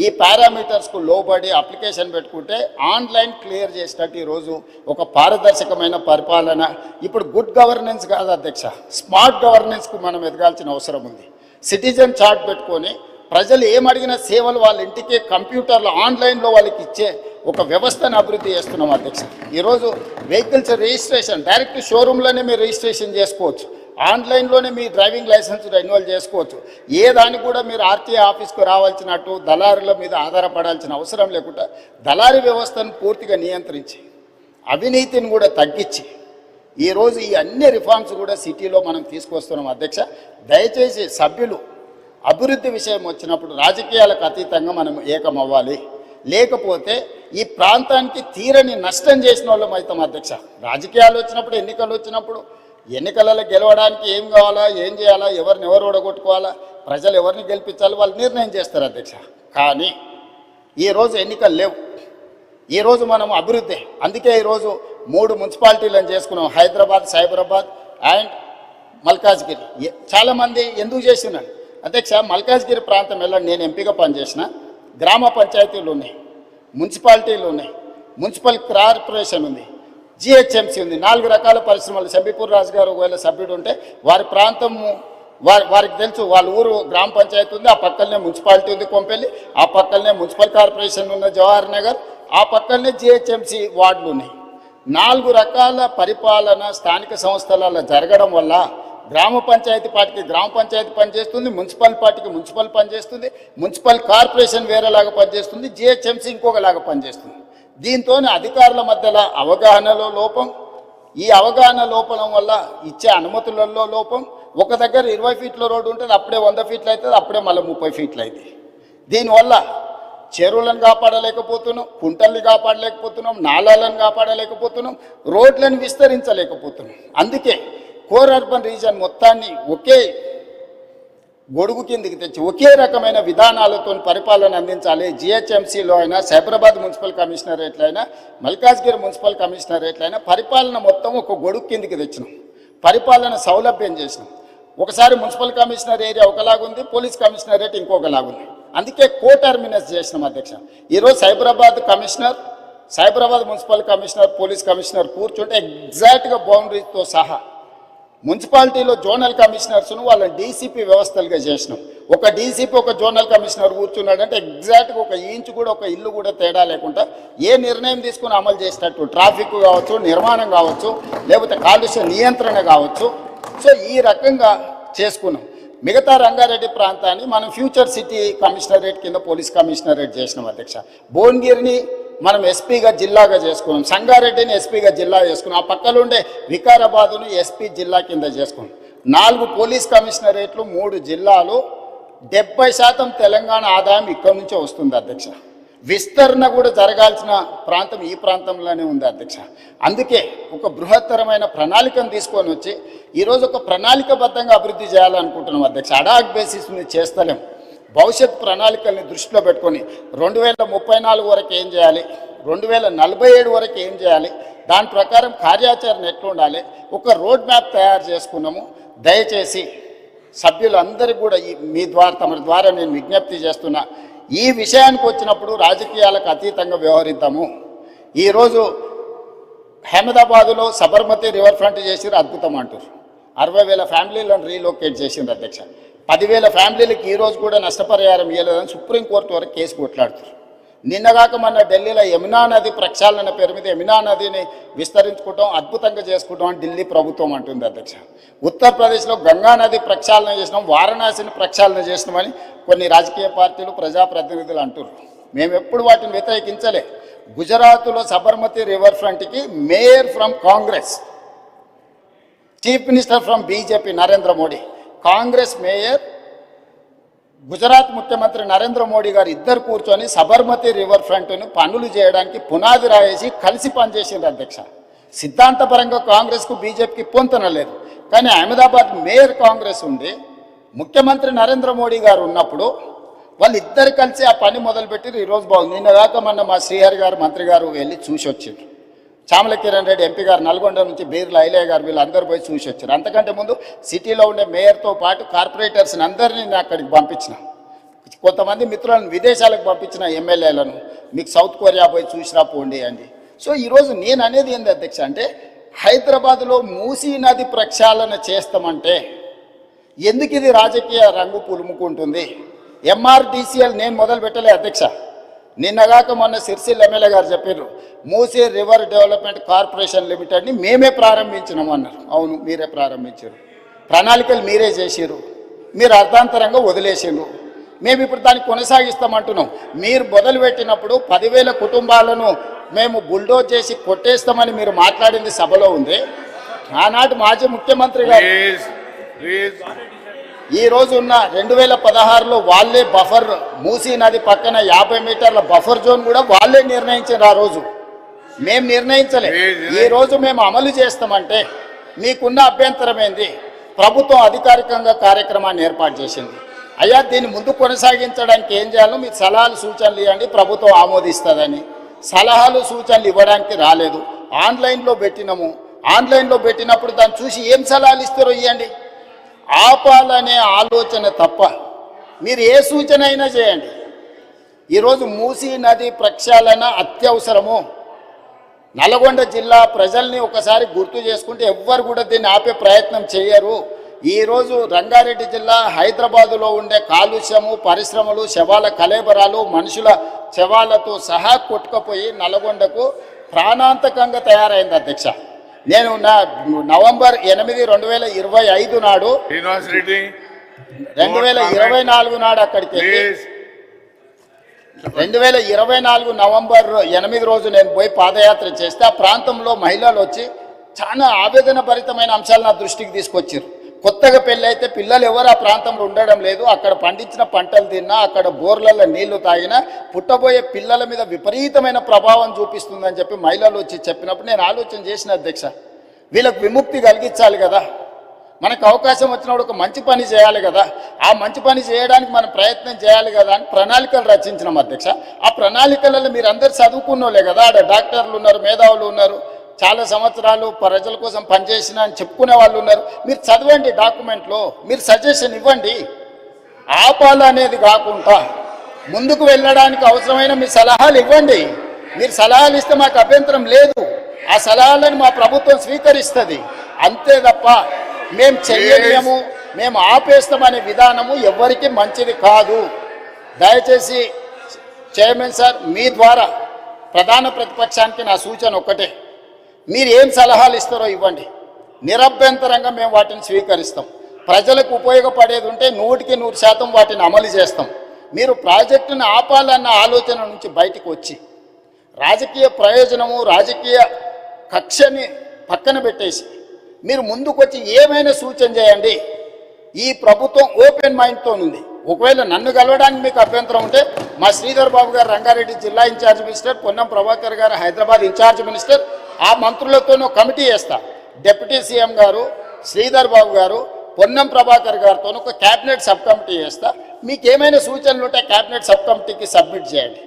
S1: ఈ పారామీటర్స్కు లోబడి అప్లికేషన్ పెట్టుకుంటే ఆన్లైన్ క్లియర్ చేసినట్టు ఈరోజు ఒక పారదర్శకమైన పరిపాలన. ఇప్పుడు గుడ్ గవర్నెన్స్ కాదు అధ్యక్ష, స్మార్ట్ గవర్నెన్స్కు మనం ఎదగాల్సిన అవసరం ఉంది. సిటిజన్ చార్ట్ పెట్టుకొని ప్రజలు ఏమడిగిన సేవలు వాళ్ళ ఇంటికి కంప్యూటర్లో ఆన్లైన్లో వాళ్ళకి ఇచ్చే ఒక వ్యవస్థను అభివృద్ధి చేస్తున్నాం అధ్యక్ష. ఈరోజు వెహికల్స్ రిజిస్ట్రేషన్ డైరెక్ట్ షోరూంలోనే మీరు రిజిస్ట్రేషన్ చేసుకోవచ్చు, ఆన్లైన్లోనే మీ డ్రైవింగ్ లైసెన్స్ రెన్యువల్ చేసుకోవచ్చు. ఏ దానికి కూడా మీరు ఆర్టీఏ ఆఫీస్కు రావాల్సినట్టు దళారుల మీద ఆధారపడాల్సిన అవసరం లేకుండా దళారీ వ్యవస్థను పూర్తిగా నియంత్రించి అవినీతిని కూడా తగ్గించి ఈరోజు ఈ అన్ని రిఫార్మ్స్ కూడా సిటీలో మనం తీసుకొస్తున్నాం అధ్యక్ష. దయచేసి సభ్యులు అభివృద్ధి విషయం వచ్చినప్పుడు రాజకీయాలకు అతీతంగా మనం ఏకమవ్వాలి. లేకపోతే ఈ ప్రాంతానికి తీరని నష్టం చేసిన వాళ్ళం అవుతాం అధ్యక్ష. రాజకీయాలు వచ్చినప్పుడు, ఎన్నికలు వచ్చినప్పుడు ఎన్నికలలో గెలవడానికి ఏం కావాలా, ఏం చేయాలా, ఎవరిని ఎవరు ఓడగొట్టుకోవాలా, ప్రజలు ఎవరిని గెలిపించాలి వాళ్ళు నిర్ణయం చేస్తారు అధ్యక్ష. కానీ ఈరోజు ఎన్నికలు లేవు. ఈరోజు మనం అభివృద్ధి, అందుకే ఈరోజు 3 మున్సిపాలిటీలను చేసుకున్నాం, హైదరాబాద్, సైబరాబాద్ అండ్ మల్కాజ్గిరి. చాలామంది ఎందుకు చేస్తున్నారు అధ్యక్ష, మల్కాజ్గిరి ప్రాంతం వెళ్ళండి, నేను ఎంపీగా పనిచేసిన. గ్రామ పంచాయతీలు ఉన్నాయి, మున్సిపాలిటీలు ఉన్నాయి, మున్సిపల్ కార్పొరేషన్ ఉంది, జిహెచ్ఎంసీ ఉంది, 4 రకాల పరిశ్రమలు. శంబీపూర్ రాజు గారు ఒకవేళ సభ్యుడు ఉంటే వారి ప్రాంతము వారికి తెలుసు, వాళ్ళ ఊరు గ్రామ పంచాయతీ ఉంది, ఆ పక్కనే మున్సిపాలిటీ ఉంది కొంపెల్లి, ఆ పక్కనే మున్సిపల్ కార్పొరేషన్ ఉన్న జవహర్ నగర్, ఆ పక్కనే జిహెచ్ఎంసీ వార్డులు ఉన్నాయి. 4 రకాల పరిపాలన స్థానిక సంస్థలలో జరగడం వల్ల గ్రామ పంచాయతీ పార్టీకి గ్రామ పంచాయతీ పనిచేస్తుంది, మున్సిపల్ పార్టీకి మున్సిపల్ పనిచేస్తుంది, మున్సిపల్ కార్పొరేషన్ వేరేలాగా పనిచేస్తుంది, జిహెచ్ఎంసీ ఇంకొకలాగా పనిచేస్తుంది. దీంతో అధికారుల మధ్యలో అవగాహనలో లోపం, ఈ అవగాహన లోపం వల్ల ఇచ్చే అనుమతులలో లోపం. ఒక దగ్గర 20 ఫీట్ల రోడ్డు ఉంటుంది, అప్పుడే 100 ఫీట్లు అవుతుంది, అప్పుడే మళ్ళీ 30 ఫీట్లు అవుతుంది. దీనివల్ల చెరువులను కాపాడలేకపోతున్నాం, కుంటల్ని కాపాడలేకపోతున్నాం, నాళాలను కాపాడలేకపోతున్నాం, రోడ్లను విస్తరించలేకపోతున్నాం. అందుకే కోర్ అర్బన్ రీజన్ మొత్తాన్ని ఒకే గొడుగు కిందికి తెచ్చి ఒకే రకమైన విధానాలతో పరిపాలన అందించాలి. జిహెచ్ఎంసీలో అయినా, సైబరాబాద్ మున్సిపల్ కమిషనరేట్లో అయినా, మల్కాజ్గిరి మున్సిపల్ కమిషనరేట్లో అయినా పరిపాలన మొత్తం ఒక గొడుగు కిందికి తెచ్చినాం, పరిపాలన సౌలభ్యం చేసినాం. ఒకసారి మున్సిపల్ కమిషనర్ ఏరియా ఒకలాగుంది, పోలీస్ కమిషనరేట్ ఇంకొకలాగుంది. అందుకే కోటర్మినస్ చేసినాం అధ్యక్ష. ఈరోజు Cyberabad commissioner, Cyberabad municipal commissioner, police commissioner కూర్చుంటే ఎగ్జాక్ట్గా బౌండరీతో సహా మున్సిపాలిటీలో జోనల్ కమిషనర్స్ను వాళ్ళని డీసీపీ వ్యవస్థలుగా చేసినాం. ఒక డీసీపీ ఒక జోనల్ కమిషనర్ కూర్చున్నాడంటే ఎగ్జాక్ట్గా ఒక ఇంచు కూడా, ఒక ఇల్లు కూడా తేడా లేకుండా ఏ నిర్ణయం తీసుకుని అమలు చేసేటట్టు, ట్రాఫిక్ కావచ్చు, నిర్మాణం కావచ్చు, లేకపోతే కాలుష్య నియంత్రణ కావచ్చు. సో ఈ రకంగా చేసుకున్నాం. మిగతా రంగారెడ్డి ప్రాంతాన్ని మనం ఫ్యూచర్ సిటీ కమిషనరేట్ కింద పోలీస్ కమిషనరేట్ చేసినాం అధ్యక్ష. భువనగిరిని మనం ఎస్పీగా జిల్లాగా చేసుకున్నాం, సంగారెడ్డిని ఎస్పీగా జిల్లా చేసుకున్నాం, ఆ పక్కన ఉండే వికారాబాదును ఎస్పీ జిల్లా కింద చేసుకున్నాం. 4 పోలీస్ కమిషనరేట్లు, 3 జిల్లాలు, 70% తెలంగాణ ఆదాయం ఇక్కడి నుంచే వస్తుంది అధ్యక్ష. విస్తరణ కూడా జరగాల్సిన ప్రాంతం ఈ ప్రాంతంలోనే ఉంది అధ్యక్ష. అందుకే ఒక బృహత్తరమైన ప్రణాళికను తీసుకొని వచ్చి ఈరోజు ఒక ప్రణాళికబద్ధంగా అభివృద్ధి చేయాలనుకుంటున్నాం అధ్యక్ష. అడాక్ బేసిస్ మీద చేస్తలేం. భవిష్యత్ ప్రణాళికల్ని దృష్టిలో పెట్టుకొని 2034 వరకు ఏం చేయాలి, 2047 వరకు ఏం చేయాలి, దాని ప్రకారం కార్యాచరణ ఎట్లుండాలి, ఒక రోడ్ మ్యాప్ తయారు చేసుకున్నాము. దయచేసి సభ్యులందరికీ కూడా మీ ద్వారా, తమ ద్వారా నేను విజ్ఞప్తి చేస్తున్నా, ఈ విషయానికి వచ్చినప్పుడు రాజకీయాలకు అతీతంగా వ్యవహరిద్దాము. ఈరోజు అహ్మదాబాదులో సబర్మతి రివర్ ఫ్రంట్ చేసిరు, అద్భుతం అంటారు. 60,000 ఫ్యామిలీలను రీలొకేట్ చేసింది అధ్యక్ష. 10,000 ఫ్యామిలీలకు ఈరోజు కూడా నష్టపరిహారం ఇవ్వలేదని సుప్రీంకోర్టు వరకు కేసు కొట్లాడుతారు. నిన్నగాక మన ఢిల్లీలో యమునా నది ప్రక్షాళన పేరు మీద యమునా నదిని విస్తరించుకుంటాం, అద్భుతంగా చేసుకుంటాం అని ఢిల్లీ ప్రభుత్వం అంటుంది అధ్యక్ష. ఉత్తరప్రదేశ్లో గంగా నది ప్రక్షాళన చేసినాం, వారణాసిని ప్రక్షాళన చేసినామని కొన్ని రాజకీయ పార్టీలు, ప్రజాప్రతినిధులు అంటున్నారు. మేము ఎప్పుడు వాటిని వ్యతిరేకించలే. గుజరాత్లో సబర్మతి రివర్ ఫ్రంట్కి mayor from Congress, chief minister from BJP Narendra Modi, Congress mayor, Gujarat ముఖ్యమంత్రి నరేంద్ర మోడీ గారు ఇద్దరు కూర్చొని సబర్మతి రివర్ ఫ్రంట్ను పనులు చేయడానికి పునాది రాయేసి కలిసి పనిచేసింది అధ్యక్ష. సిద్ధాంతపరంగా కాంగ్రెస్కు బీజేపీకి పొంతన లేదు. కానీ అహ్మదాబాద్ మేయర్ కాంగ్రెస్ ఉండి ముఖ్యమంత్రి నరేంద్ర మోడీ గారు ఉన్నప్పుడు వాళ్ళిద్దరు కలిసి ఆ పని మొదలుపెట్టి ఈరోజు బాగుంది. నిన్నగాక మొన్న మా శ్రీహరి గారు మంత్రి గారు వెళ్ళి చూసి వచ్చిండ్రు. చామల కిరణ్ రెడ్డి ఎంపీ గారు, నల్గొండ నుంచి బీర్ల ఐలయ్య గారు, వీళ్ళందరూ పోయి చూసి వచ్చారు. అంతకంటే ముందు సిటీలో ఉండే మేయర్తో పాటు కార్పొరేటర్స్ని అందరినీ నేను అక్కడికి పంపించిన, కొంతమంది మిత్రులను విదేశాలకు పంపించిన, ఎమ్మెల్యేలను, మీకు సౌత్ కొరియా పోయి చూసిరా పోండి అండి. సో ఈరోజు నేను అనేది ఏంది అధ్యక్ష అంటే, హైదరాబాద్లో మూసీ నది ప్రక్షాళన చేస్తామంటే ఎందుకు ఇది రాజకీయ రంగు పులుముకుంటుంది? ఎంఆర్డీసీఎల్ నేను మొదలు పెట్టలే అధ్యక్ష. నిన్నగాక మొన్న సిరిసిల్ల ఎమ్మెల్యే గారు చెప్పారు, మూసీ రివర్ డెవలప్మెంట్ కార్పొరేషన్ లిమిటెడ్ని మేమే ప్రారంభించినాము అన్నారు. అవును, మీరే ప్రారంభించారు, ప్రణాళికలు మీరే చేసారు, మీరు అర్థాంతరంగా వదిలేసారు. మేము ఇప్పుడు దాన్ని కొనసాగిస్తామంటున్నాం. మీరు మొదలుపెట్టినప్పుడు 10,000 కుటుంబాలను మేము బుల్డోజ్ చేసి కొట్టేస్తామని మీరు మాట్లాడింది సభలో ఉంది. ఆనాటి మాజీ ముఖ్యమంత్రి గారు ఈ రోజు ఉన్న 2016లో వాళ్ళే బఫర్ మూసీ నది పక్కన 50 మీటర్ల బఫర్ జోన్ కూడా వాళ్ళే నిర్ణయించారు. ఆ రోజు మేము నిర్ణయించలే. ఈ రోజు మేము అమలు చేస్తామంటే మీకున్న అభ్యంతరం ఏంది? ప్రభుత్వం అధికారికంగా కార్యక్రమాన్ని ఏర్పాటు చేసింది. అయ్యా దీన్ని ముందు కొనసాగించడానికి ఏం చేయాలో మీకు సలహాలు సూచనలు ఇవ్వండి, ప్రభుత్వం ఆమోదిస్తుందని. సలహాలు సూచనలు ఇవ్వడానికి రాలేదు. ఆన్లైన్లో పెట్టినాము. ఆన్లైన్లో పెట్టినప్పుడు దాన్ని చూసి ఏం సలహాలు ఇస్తారో ఇవ్వండి. ఆపాలనే ఆలోచన తప్ప మీరు ఏ సూచన అయినా చేయండి. ఈరోజు మూసీ నది ప్రక్షాళన అత్యవసరము. నల్గొండ జిల్లా ప్రజల్ని ఒకసారి గుర్తు చేసుకుంటే ఎవ్వరు కూడా దీన్ని ఆపే ప్రయత్నం చేయరు. ఈరోజు రంగారెడ్డి జిల్లా హైదరాబాదులో ఉండే కాలుష్యము, పరిశ్రమలు, శవాల కలేబరాలు, మనుషుల శవాలతో సహా కొట్టుకుపోయి నల్గొండకు ప్రాణాంతకంగా తయారైంది అధ్యక్ష. నేను నవంబర్ 8, 2025 నాడు 2024 నాడు అక్కడికి వెళ్ళి 2024 నవంబర్ 8 రోజు నేను పోయి పాదయాత్ర చేస్తే ఆ ప్రాంతంలో మహిళలు వచ్చి చాలా ఆవేదన భరితమైన అంశాలు నా దృష్టికి తీసుకొచ్చారు. కొత్తగా పెళ్ళి అయితే పిల్లలు ఎవరు ఆ ప్రాంతంలో ఉండడం లేదు. అక్కడ పండించిన పంటలు తిన్నా, అక్కడ బోర్లలో నీళ్లు తాగినా పుట్టబోయే పిల్లల మీద విపరీతమైన ప్రభావం చూపిస్తుందని చెప్పి మహిళలు వచ్చి చెప్పినప్పుడు నేను ఆలోచన చేసిన అధ్యక్ష, వీళ్ళకు విముక్తి కలిగించాలి కదా, మనకు అవకాశం వచ్చినప్పుడు ఒక మంచి పని చేయాలి కదా, ఆ మంచి పని చేయడానికి మనం ప్రయత్నం చేయాలి కదా అని ప్రణాళికలు రచించినాం అధ్యక్ష. ఆ ప్రణాళికలలో మీరు అందరు చదువుకున్నోళ్ళే కదా, ఆడ డాక్టర్లు ఉన్నారు, మేధావులు ఉన్నారు, చాలా సంవత్సరాలు ప్రజల కోసం పనిచేసిన అని చెప్పుకునే వాళ్ళు ఉన్నారు. మీరు చదవండి డాక్యుమెంట్లో, మీరు సజెషన్ ఇవ్వండి. ఆపాలనేది కాకుండా ముందుకు వెళ్ళడానికి అవసరమైన మీ సలహాలు ఇవ్వండి. మీరు సలహాలు ఇస్తే మాకు అభ్యంతరం లేదు. ఆ సలహాలను మా ప్రభుత్వం స్వీకరిస్తుంది. అంతే తప్ప మేము చెయ్యలేము, మేము ఆపేస్తామనే విధానము ఎవరికి మంచిది కాదు. దయచేసి చైర్మన్ సార్, మీ ద్వారా ప్రధాన ప్రతిపక్షానికి నా సూచన ఒక్కటే, మీరు ఏం సలహాలు ఇస్తారో ఇవ్వండి. నిరభ్యంతరంగా మేము వాటిని స్వీకరిస్తాం. ప్రజలకు ఉపయోగపడేది ఉంటే 100% వాటిని అమలు చేస్తాం. మీరు ప్రాజెక్టును ఆపాలన్న ఆలోచన నుంచి బయటకు వచ్చి రాజకీయ ప్రయోజనము, రాజకీయ కక్షని పక్కన పెట్టేసి మీరు ముందుకొచ్చి ఏమైనా సూచన చేయండి. ఈ ప్రభుత్వం ఓపెన్ మైండ్తో ఉంది. ఒకవేళ నన్ను కలవడానికి మీకు అభ్యంతరం ఉంటే మా శ్రీధర్ బాబు గారు రంగారెడ్డి జిల్లా ఇన్ఛార్జ్ మినిస్టర్, పొన్నం ప్రభాకర్ గారు హైదరాబాద్ ఇన్ఛార్జ్ మినిస్టర్, ఆ మంత్రులతోనూ కమిటీ వేస్తా. డిప్యూటీ సీఎం గారు, శ్రీధర్ బాబు గారు, పొన్నం ప్రభాకర్ గారితో ఒక క్యాబినెట్ సబ్ కమిటీ వేస్తా. మీకు ఏమైనా సూచనలు ఉంటే క్యాబినెట్ సబ్ కమిటీకి సబ్మిట్ చేయండి.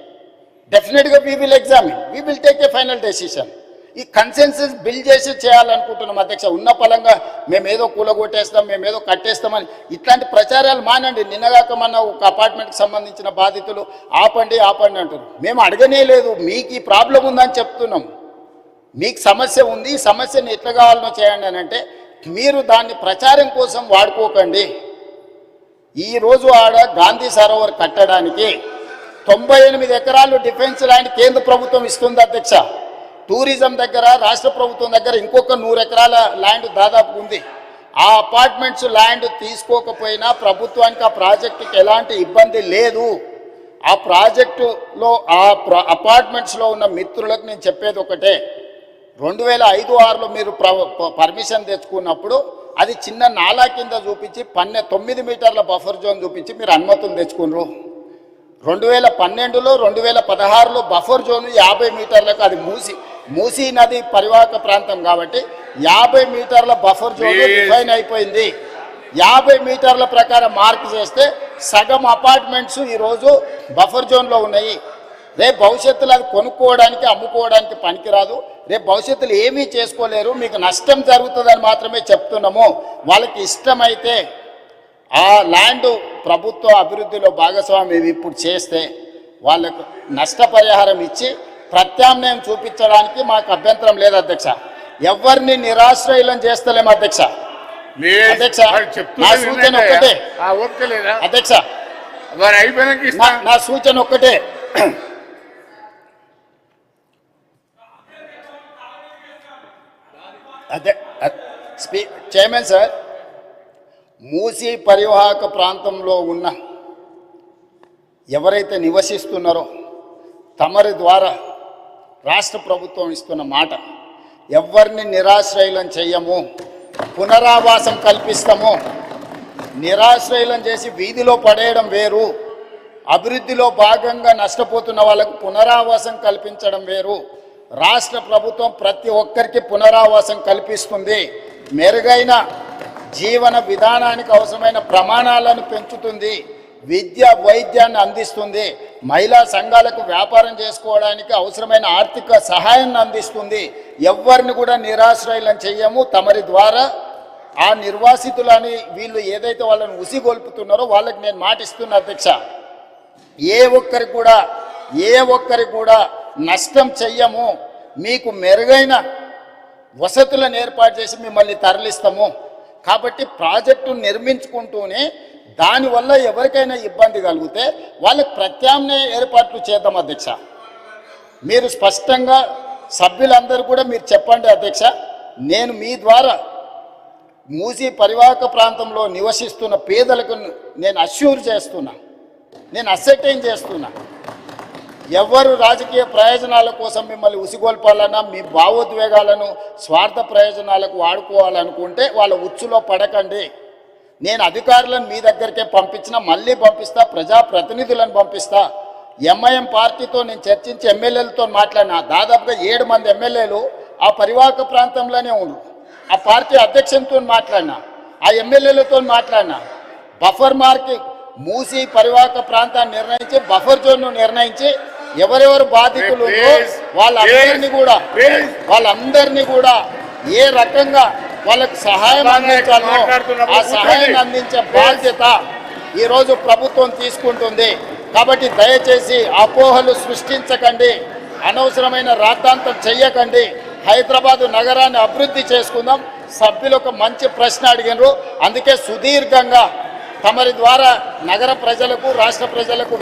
S1: డెఫినెట్గా we will examine, we will take a final decision. ఈ కన్సెన్సస్ బిల్డ్ చేసి చేయాలనుకుంటున్నాం అధ్యక్ష. ఉన్న పలంగా మేమేదో కూలగొట్టేస్తాం, మేమేదో కట్టేస్తామని ఇట్లాంటి ప్రచారాలు మానండి. నిన్నగాక మన ఒక అపార్ట్మెంట్కి సంబంధించిన బాధితులు ఆపండి ఆపండి అంటారు. మేము అడగనే లేదు, మీకు ఈ ప్రాబ్లం ఉందని చెప్తున్నాం. మీకు సమస్య ఉంది, ఈ సమస్యను ఎట్లా కావాలనో చేయండి అని అంటే మీరు దాన్ని ప్రచారం కోసం వాడుకోకండి. ఈరోజు ఆడ గాంధీ సరోవర్ కట్టడానికి 98 ఎకరాలు డిఫెన్స్ ల్యాండ్ కేంద్ర ప్రభుత్వం ఇస్తుంది అధ్యక్ష. టూరిజం దగ్గర రాష్ట్ర ప్రభుత్వం దగ్గర ఇంకొక 100 ఎకరాల ల్యాండ్ దాదాపు ఉంది. ఆ అపార్ట్మెంట్స్ ల్యాండ్ తీసుకోకపోయినా ప్రభుత్వానికి ఆ ప్రాజెక్టుకి ఎలాంటి ఇబ్బంది లేదు. ఆ ప్రాజెక్టులో అపార్ట్మెంట్స్లో ఉన్న మిత్రులకు నేను చెప్పేది ఒకటే, 2005-06లో మీరు పర్మిషన్ తెచ్చుకున్నప్పుడు అది చిన్న నాలా కింద చూపించి 9 మీటర్ల బఫర్ జోన్ చూపించి మీరు అనుమతులు తెచ్చుకున్నారు. 2012లో 2016లో బఫర్ జోన్ 50 మీటర్లకు, అది మూసీ నది పరివాహక ప్రాంతం కాబట్టి 50 మీటర్ల బఫర్ జోన్ డిఫైన్ అయిపోయింది. 50 మీటర్ల ప్రకారం మార్క్ చేస్తే సగం అపార్ట్మెంట్స్ ఈరోజు బఫర్ జోన్లో ఉన్నాయి. రేపు భవిష్యత్తులో అది కొనుక్కోవడానికి, అమ్ముకోవడానికి పనికిరాదు. రేపు భవిష్యత్తులో ఏమీ చేసుకోలేరు, మీకు నష్టం జరుగుతుందని మాత్రమే చెప్తున్నాము. వాళ్ళకి ఇష్టమైతే ఆ ల్యాండ్ ప్రభుత్వ అభివృద్ధిలో భాగస్వామ్యం ఇప్పుడు చేస్తే వాళ్ళకు నష్టపరిహారం ఇచ్చి ప్రత్యామ్నాయం చూపించడానికి మాకు అభ్యంతరం లేదు అధ్యక్ష. ఎవరిని నిరాశ్రయులను చేస్తలేము అధ్యక్ష. అధ్యక్ష నా సూచన ఒక్కటే అధ్యక్ష, నా సూచన ఒక్కటే, అదే చైర్మన్ సార్, మూసీ పరివాహక ప్రాంతంలో ఉన్న ఎవరైతే నివసిస్తున్నారో తమరి ద్వారా రాష్ట్ర ప్రభుత్వం ఇస్తున్న మాట, ఎవరిని నిరాశ్రయులను చెయ్యము, పునరావాసం కల్పిస్తాము. నిరాశ్రయులను చేసి వీధిలో పడేయడం వేరు, అభివృద్ధిలో భాగంగా నష్టపోతున్న వాళ్ళకు పునరావాసం కల్పించడం వేరు. రాష్ట్ర ప్రభుత్వం ప్రతి ఒక్కరికి పునరావాసం కల్పిస్తుంది, మెరుగైన జీవన విధానానికి అవసరమైన ప్రమాణాలను పెంచుతుంది, విద్య వైద్యాన్ని అందిస్తుంది, మహిళా సంఘాలకు వ్యాపారం చేసుకోవడానికి అవసరమైన ఆర్థిక సహాయాన్ని అందిస్తుంది. ఎవరిని కూడా నిరాశ్రయులను చెయ్యము. తమరి ద్వారా ఆ నిర్వాసితులని వీళ్ళు ఏదైతే వాళ్ళని ఉసిగొల్పుతున్నారో వాళ్ళకి నేను మాటిస్తున్నా అధ్యక్ష, ఏ ఒక్కరికి కూడా నష్టం చెయ్యము. మీకు మెరుగైన వసతులను ఏర్పాటు చేసి మిమ్మల్ని తరలిస్తాము. కాబట్టి ప్రాజెక్టు నిర్మించుకుంటూనే దానివల్ల ఎవరికైనా ఇబ్బంది కలిగితే వాళ్ళకి ప్రత్యామ్నాయ ఏర్పాట్లు చేద్దాం అధ్యక్ష. మీరు స్పష్టంగా సభ్యులందరూ కూడా మీరు చెప్పండి అధ్యక్ష. నేను మీ ద్వారా మూసీ పరివాహక ప్రాంతంలో నివసిస్తున్న పేదలకు నేను అష్యూర్ చేస్తున్నా, నేను అసెటైన్ చేస్తున్నా, ఎవరు రాజకీయ ప్రయోజనాల కోసం మిమ్మల్ని ఉసిగొల్పాలన్నా మీ భావోద్వేగాలను స్వార్థ ప్రయోజనాలకు వాడుకోవాలనుకుంటే వాళ్ళ ఉచ్చులో పడకండి. నేను అధికారులను మీ దగ్గరికే పంపించినా, మళ్ళీ పంపిస్తా, ప్రజాప్రతినిధులను పంపిస్తా. ఎంఐఎం పార్టీతో నేను చర్చించి ఎమ్మెల్యేలతో మాట్లాడినా, దాదాపుగా 7 మంది ఎమ్మెల్యేలు ఆ పరివాహక ప్రాంతంలోనే ఉన్నారు. ఆ పార్టీ అధ్యక్షునితో మాట్లాడినా, ఆ ఎమ్మెల్యేలతో మాట్లాడినా, బఫర్ మార్కి మూసి పరివాహక ప్రాంతాన్ని నిర్ణయించి బఫర్ జోన్ను నిర్ణయించి ఎవరెవరు బాధితులు వాళ్ళందరినీ కూడా ఏ రకంగా వాళ్ళకు సహాయం అందించాలో ఆ సహాయాన్ని అందించే బాధ్యత ఈరోజు ప్రభుత్వం తీసుకుంటుంది. కాబట్టి దయచేసి అపోహలు సృష్టించకండి, అనవసరమైన రాద్ధాంతం చెయ్యకండి. హైదరాబాదు నగరాన్ని అభివృద్ధి చేసుకుందాం. సభ్యులు ఒక మంచి ప్రశ్న అడిగినారు, అందుకే సుదీర్ఘంగా తమరి ద్వారా నగర ప్రజలకు రాష్ట్ర ప్రజలకు